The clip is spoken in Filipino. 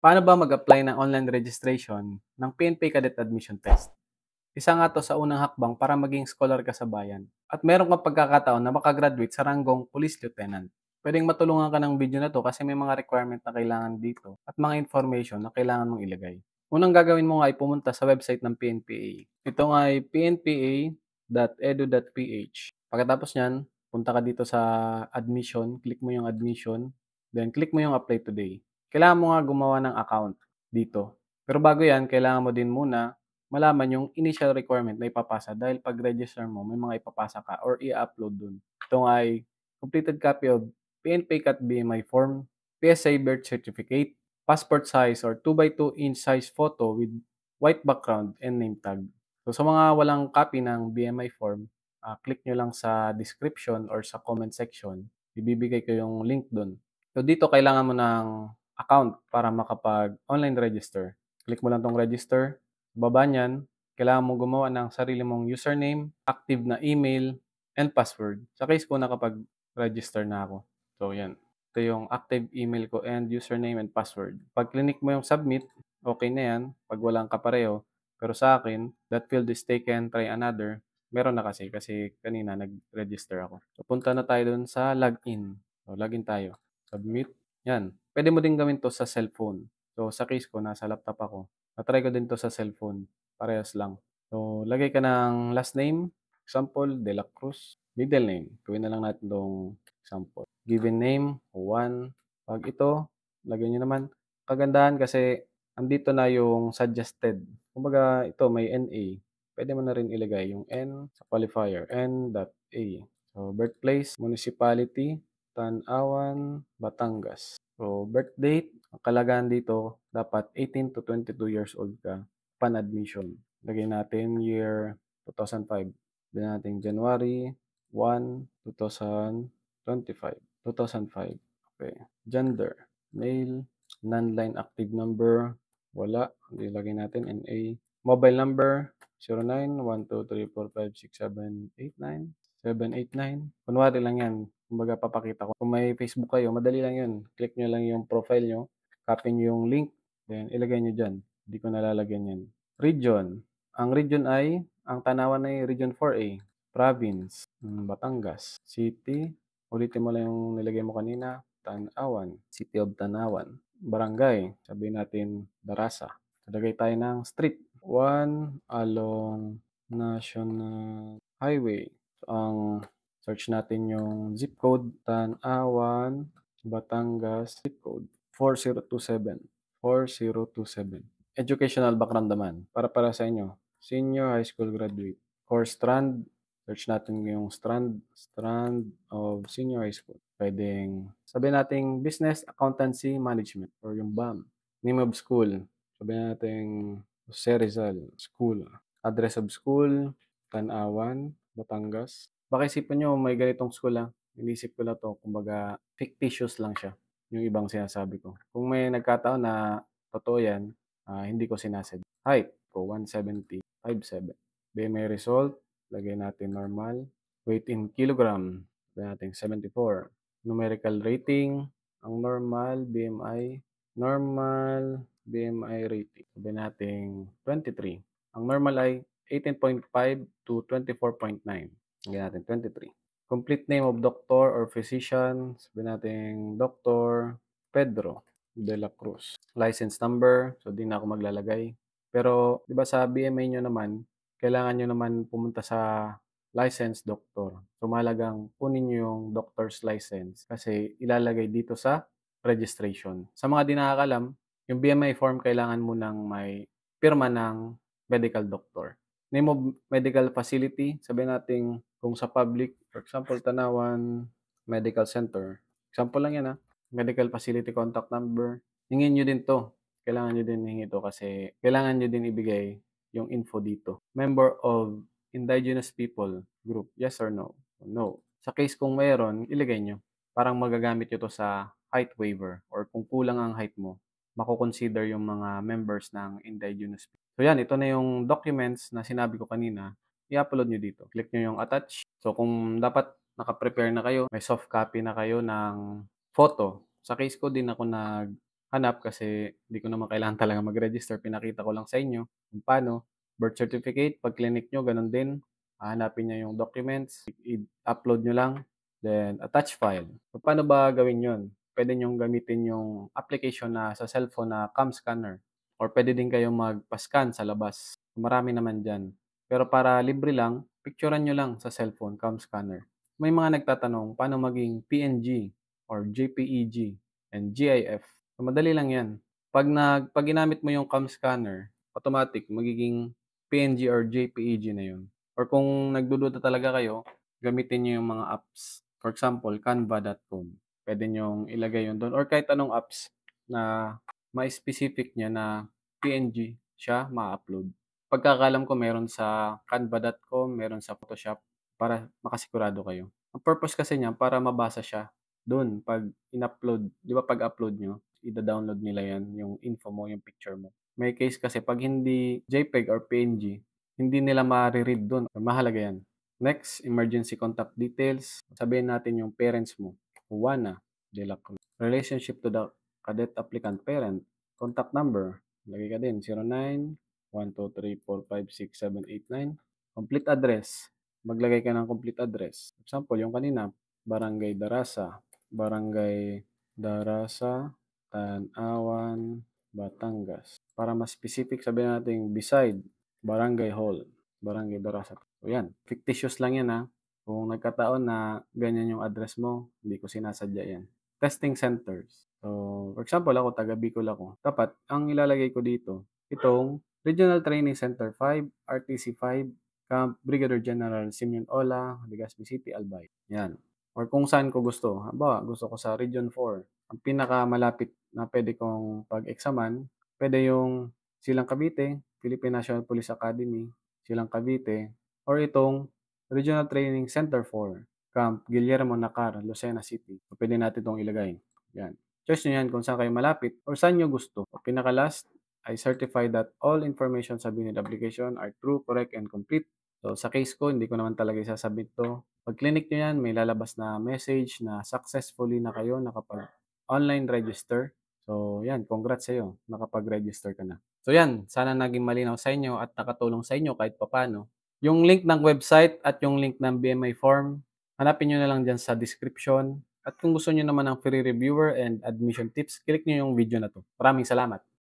Paano ba mag-apply ng online registration ng PNP Cadet Admission Test? Isa nga 'to sa unang hakbang para maging scholar ka sa bayan at meron kang pagkakataon na maka-graduate sa ranggong Police Lieutenant. Puwedeng matulungan ka ng video na 'to kasi may mga requirement na kailangan dito at mga information na kailangan mong ilagay. Unang gagawin mo nga ay pumunta sa website ng PNPA. Ito nga ay pnpa.edu.ph. Pagkatapos niyan, punta ka dito sa admission, click mo yung admission, then click mo yung apply today. Kailangan mo nga gumawa ng account dito. Pero bago 'yan, kailangan mo din muna malaman yung initial requirement na ipapasa dahil pag-register mo may mga ipapasa ka or i-upload dun. Ito nga ay completed copy of PNP CAT BMI form, PSA birth certificate, passport size or 2x2 inch size photo with white background and name tag. So sa mga walang copy ng BMI form, click nyo lang sa description or sa comment section. Ibibigay ko yung link dun. So dito kailangan mo ng account para makapag-online register. Click mo lang tong register. Baba niyan, kailangan mong gumawa ng sarili mong username, active na email, and password. Sa case ko, nakapag-register na ako. So, yan. Ito yung active email ko and username and password. Pag clinic mo yung submit, okay na yan. Pag walang kapareho. Pero sa akin, that field is taken, try another. Meron na kasi kanina nag-register ako. So, punta na tayo dun sa login. So, login tayo. Submit. Yan. Pwede mo din gawin to sa cellphone. So, sa case ko, nasa laptop ako. Na-try ko din 'to sa cellphone, parehas lang. So, lagay ka ng last name, example, De La Cruz. Middle name, gawin na lang natin 'tong example. Given name, Juan. 'Pag ito, lagyan niyo naman. Kagandahan kasi andito na yung suggested. Kumbaga ito may NA, puwede mo na rin ilagay yung N sa qualifier, N.A. So, birthplace, municipality, Tan-Awan, Batangas. So, birth date, ang kalagahan dito dapat 18 to 22 years old ka upon admission. Lagay natin year 2005. Lagyan natin January 1, 2025. 2005. Okay. Gender, male, landline active number, wala. Hindi lagay natin NA. Mobile number, 09 1 2 3 4 5 6 7 8 9 789. Kunwari lang yan. Kumbaga papakita ko. Kung may Facebook kayo, madali lang yun. Click nyo lang yung profile nyo, copy nyo yung link, then ilagay nyo dyan. Hindi ko nalalagyan yan. Region. Ang region ay, ang Tanawan ay Region 4A. Province, Batangas. City, ulitin mo lang yung nilagay mo kanina, Tanawan. City of Tanawan. Barangay, sabihin natin Darasa. Lagay tayo ng street. 1 along National Highway. So, ang search natin yung zip code, Tan-Awan, Batangas, zip code 4027. 4027. Educational background naman, para sa inyo. Senior high school graduate. Course strand, search natin yung strand of senior high school. Pwedeng sabihin natin business, accountancy, management, or yung BAM. Name of school, sabihin natin Jose Rizal School. Address of school, Tan-Awan, Batangas. Baka isipin nyo may ganitong school Inisip ko lang 'to, kumbaga fictitious lang siya, yung ibang sinasabi ko. Kung may nagkataon na totoo 'yan, hindi ko sinasadya. Height ko 170, 5'7". BMI result, lagay natin normal. Weight in kilogram, lagay natin 74. Numerical rating, ang normal BMI rating, sabihin natin 23. Ang normal ay 18.5 to 24.9. Lagyan natin 23. Complete name of doctor or physician, sabihin natin Dr. Pedro de la Cruz. License number, so di na ako maglalagay. Pero 'di ba sa BMA niyo naman, kailangan niyo naman pumunta sa licensed doctor. So mahalagang kunin niyo yung doctor's license kasi ilalagay dito sa registration. Sa mga di nakakalam, yung BMI form kailangan mo ng may pirma ng medical doctor. Name of medical facility, sabihin natin kung sa public, for example, Tanawan Medical Center. Example lang yan medical facility contact number. Hingin nyo din to. Kailangan nyo din hingi to kasi kailangan nyo din ibigay yung info dito. Member of indigenous people group, yes or no? No. Sa case kung mayroon, ilagay nyo. Parang magagamit nyo to sa height waiver or kung kulang ang height mo, mako-consider yung mga members ng indigenous people. So yan, ito na yung documents na sinabi ko kanina, i-upload nyo dito. Click nyo yung attach. So kung dapat naka-prepare na kayo, may soft copy na kayo ng photo. Sa case ko din ako hanap kasi di ko naman kailangan talaga mag-register, pinakita ko lang sa inyo kung paano. Birth certificate, 'pag clinic niyo gano'n din, hahanapin niyo yung documents, i-upload niyo lang, then attach file. Paano ba gawin 'yun? Puwede niyong gamitin yung application na sa cellphone na cam scanner or puwede din kayong magpa-scan sa labas, marami naman diyan. Pero para libre lang, picturan niyo lang sa cellphone, cam scanner. May mga nagtatanong, paano maging PNG or JPEG and GIF? So, madali lang 'yan. 'Pag ginamit mo yung cam scanner, automatic magiging PNG or JPEG na 'yun. Or kung nagdududa talaga kayo, gamitin niyo yung mga apps. For example, canva.com. Puwede niyong ilagay 'yun do'n or kahit anong apps na mai-specific niya na PNG siya ma-upload. Pagkakaalam ko meron sa canva.com, meron sa Photoshop para makasigurado kayo. Ang purpose kasi niyan para mabasa siya do'n 'pag in-upload. 'Di ba 'pag upload niyo, ida-download nila 'yan, yung info mo, yung picture mo. May case kasi 'pag hindi JPEG or PNG, hindi nila mare-read do'n, mahalaga 'yan. Next, emergency contact details. Sabihin natin yung parents mo, Juana de la Cruz. Relationship to the cadet applicant parent. Contact number, lagay ka din 09 1 2 3 4 5 6 7 8 9. Complete address, maglagay ka ng complete address. Example, yung kanina, Barangay Darasa, Barangay Darasa, Tanawan, Batangas. Para mas specific, sabihin natin beside Barangay Hall, Barangay Darasa. So yan, fictitious lang yan ha. Kung nagkataon na ganyan yung address mo, hindi ko sinasadya yan. Testing centers. So, for example, ako, taga Bicol ako. Dapat, ang ilalagay ko dito, itong Regional Training Center 5, RTC 5, Camp Brigadier General Simeon Ola, Legazpi City, Albay. Yan. Or kung saan ko gusto. Halimbawa, gusto ko sa Region 4. Ang pinakamalapit na pwede kong pag-examan, pwede yung Silang Cavite, Philippine National Police Academy, Silang Cavite, or itong Regional Training Center 4, Camp Guillermo Nakar, Lucena City. So, pwede natin itong ilagay. Yan. Choice nyo yan kung saan kayo malapit or saan nyo gusto. O pinaka-last, I certify that all information sa binid application are true, correct, and complete. So, sa case ko, hindi ko naman talaga isasubmit to. Pag clinic nyo yan, may lalabas na message na successfully na kayo nakapag-online register. So, yan, congrats sa'yo, nakapag-register ka na. So, yan, sana naging malinaw sa inyo at nakatulong sa inyo kahit papano. Yung link ng website at yung link ng BMI form, hanapin nyo na lang dyan sa description. At kung gusto nyo naman ng free reviewer and admission tips, click nyo yung video na to. Maraming salamat.